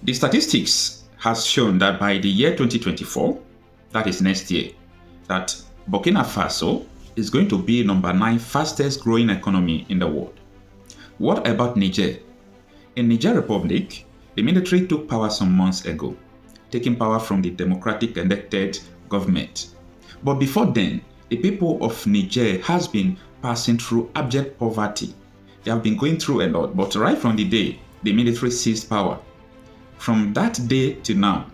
The statistics has shown that by the year 2024, that is next year, that Burkina Faso is going to be number 9 fastest growing economy in the world. What about Niger? In Niger Republic, the military took power some months ago, taking power from the democratic elected government. But before then, the people of Niger has been passing through abject poverty. They have been going through a lot, but right from the day the military seized power, from that day to now,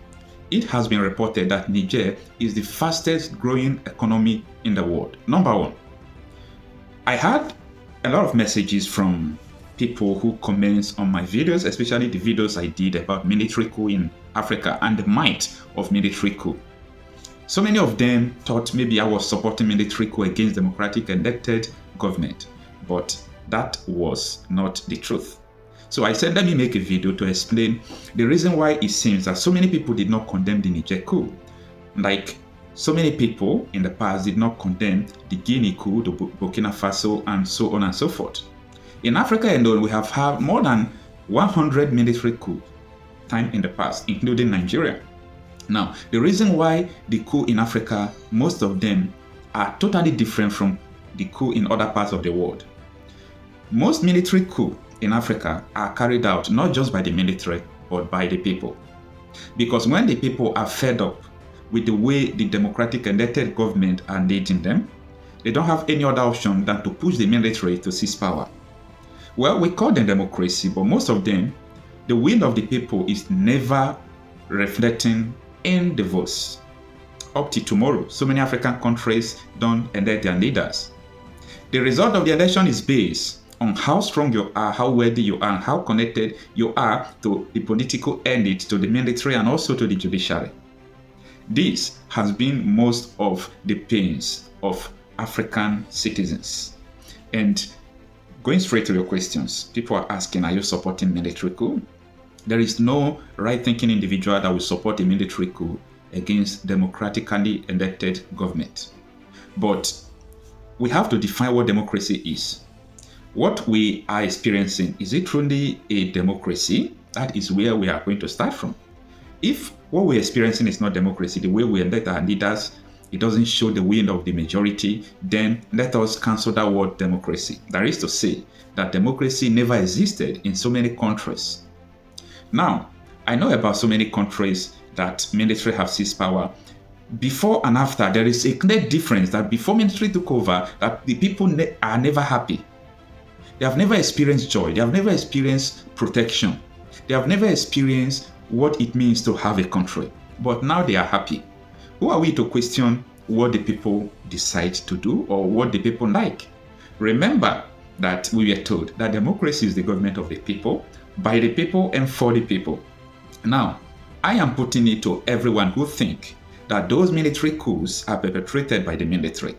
it has been reported that Niger is the fastest growing economy in the world. Number 1. I had a lot of messages from people who comment on my videos, especially the videos I did about military coup in Africa and the might of military coup. So many of them thought maybe I was supporting military coup against democratic elected government, but that was not the truth. So I said, let me make a video to explain the reason why it seems that so many people did not condemn the Niger coup. Like so many people in the past did not condemn the Guinea coup, the Burkina Faso, and so on and so forth. In Africa alone, we have had more than 100 military coups time in the past, including Nigeria. Now, the reason why the coup in Africa, most of them are totally different from the coup in other parts of the world. Most military coups in Africa are carried out not just by the military, but by the people. Because when the people are fed up with the way the democratic elected government are leading them, they don't have any other option than to push the military to seize power. Well, we call them democracy, but most of them, the will of the people is never reflecting in the votes. Up to tomorrow, so many African countries don't elect their leaders. The result of the election is based on how strong you are, how wealthy you are, and how connected you are to the political elite, to the military, and also to the judiciary. This has been most of the pains of African citizens. And going straight to your questions, people are asking, are you supporting military coup? There is no right-thinking individual that will support a military coup against democratically elected government. But we have to define what democracy is. What we are experiencing, is it truly a democracy? That is where we are going to start from. If what we're experiencing is not democracy, the way we elect our leaders, it doesn't show the will of the majority, then let us cancel that word democracy. That is to say that democracy never existed in so many countries. Now, I know about so many countries that military have seized power. Before and after, there is a clear difference that before military took over, that the people are never happy. They have never experienced joy. They have never experienced protection. They have never experienced what it means to have a country. But now they are happy. Who are we to question what the people decide to do or what the people like? Remember that we were told that democracy is the government of the people, by the people, and for the people. Now, I am putting it to everyone who think that those military coups are perpetrated by the military.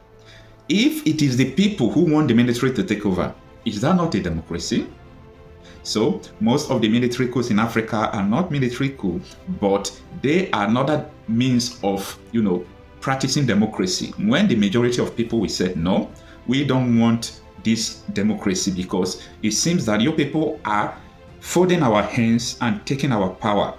If it is the people who want the military to take over, is that not a democracy? So, most of the military coups in Africa are not military coups, but they are another means of, practicing democracy. When the majority of people will say, no, we don't want this democracy because it seems that you people are folding our hands and taking our power.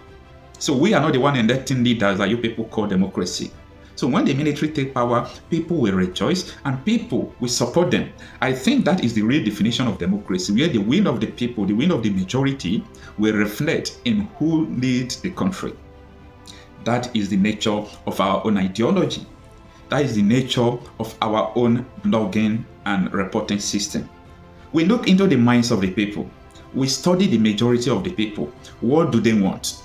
So we are not the one electing leaders that you people call democracy. So when the military take power, people will rejoice and people will support them. I think that is the real definition of democracy, where the will of the people, the will of the majority will reflect in who leads the country. That is the nature of our own ideology. That is the nature of our own blogging and reporting system. We look into the minds of the people. We study the majority of the people. What do they want?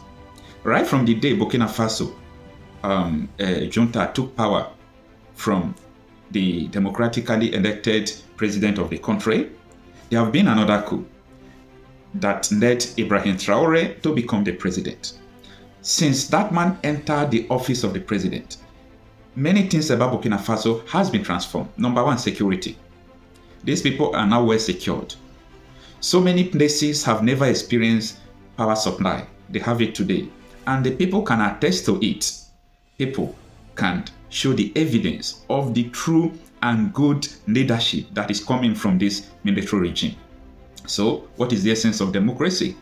Right from the day Burkina Faso junta took power from the democratically elected president of the country, there have been another coup that led Ibrahim Traore to become the president. Since that man entered the office of the president, many things about Burkina Faso has been transformed. Number 1, security. These people are now well secured. So many places have never experienced power supply. They have it today. And the people can attest to it. People can show the evidence of the true and good leadership that is coming from this military regime. So, what is the essence of democracy?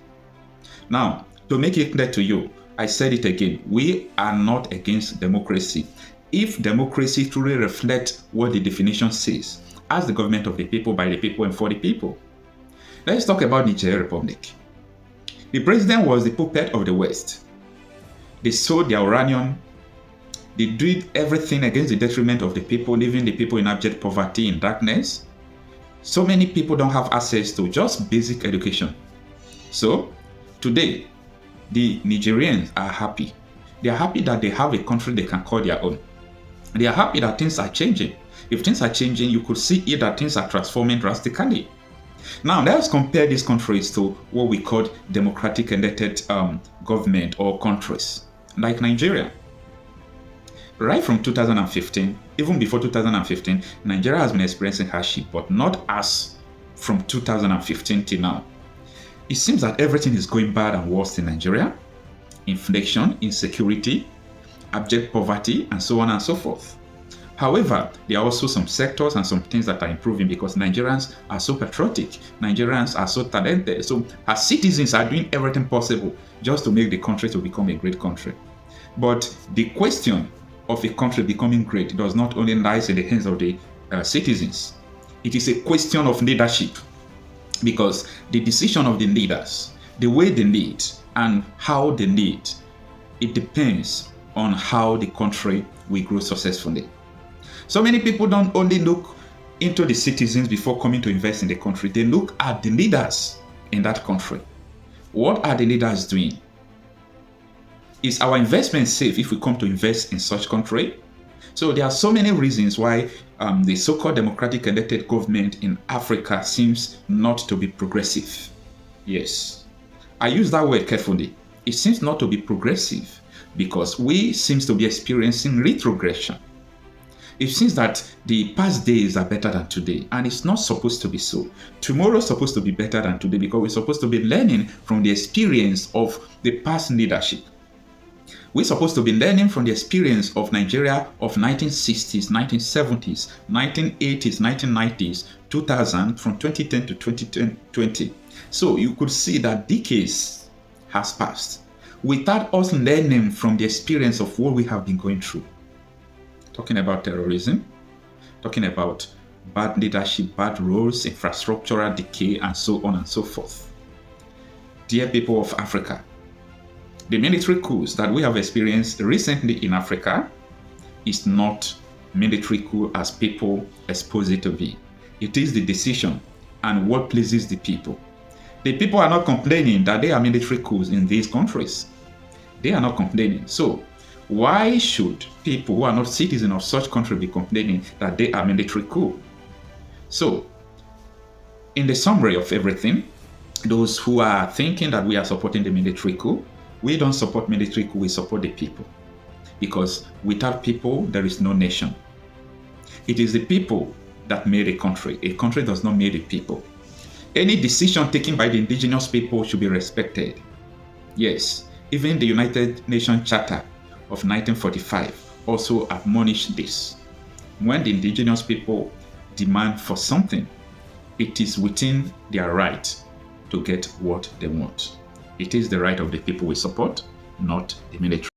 Now, to make it clear to you, I said it again, we are not against democracy. If democracy truly reflects what the definition says, as the government of the people, by the people, and for the people. Let's talk about Niger Republic. The president was the puppet of the West. They sold their uranium. They did everything against the detriment of the people, leaving the people in abject poverty, in darkness. So many people don't have access to just basic education. So, today, the Nigerians are happy. They are happy that they have a country they can call their own. They are happy that things are changing. If things are changing, you could see it that things are transforming drastically. Now, let's compare these countries to what we call democratic elected government or countries, like Nigeria. Right from 2015, even before 2015, Nigeria has been experiencing hardship, but not as from 2015 till now. It seems that everything is going bad and worse in Nigeria. Inflation, insecurity, abject poverty, and so on and so forth. However, there are also some sectors and some things that are improving because Nigerians are so patriotic. Nigerians are so talented. So our citizens are doing everything possible just to make the country to become a great country. But the question of a country becoming great does not only lie in the hands of the citizens. It is a question of leadership, because the decision of the leaders, the way they lead and how they lead, it depends on how the country will grow successfully. So many people don't only look into the citizens before coming to invest in the country. They look at the leaders in that country. What are the leaders doing? Is our investment safe if we come to invest in such country? So there are so many reasons why the so-called democratic elected government in Africa seems not to be progressive. Yes, I use that word carefully. It seems not to be progressive because we seem to be experiencing retrogression. It seems that the past days are better than today, and it's not supposed to be so. Tomorrow is supposed to be better than today because we're supposed to be learning from the experience of the past leadership. We're supposed to be learning from the experience of Nigeria of 1960s, 1970s, 1980s, 1990s, 2000, from 2010 to 2020. So you could see that decades has passed without us learning from the experience of what we have been going through. Talking about terrorism, talking about bad leadership, bad roles, infrastructural decay, and so on and so forth. Dear people of Africa, the military coups that we have experienced recently in Africa is not military coup as people expose it to be. It is the decision and what pleases the people. The people are not complaining that there are military coups in these countries. They are not complaining. So, why should people who are not citizens of such country be complaining that they are military coup? So, in the summary of everything, those who are thinking that we are supporting the military coup, we don't support military coup, we support the people. Because without people, there is no nation. It is the people that made a country. A country does not make the people. Any decision taken by the indigenous people should be respected. Yes, even the United Nations Charter of 1945 also admonished this. When the indigenous people demand for something, it is within their right to get what they want. It is the right of the people we support, not the military.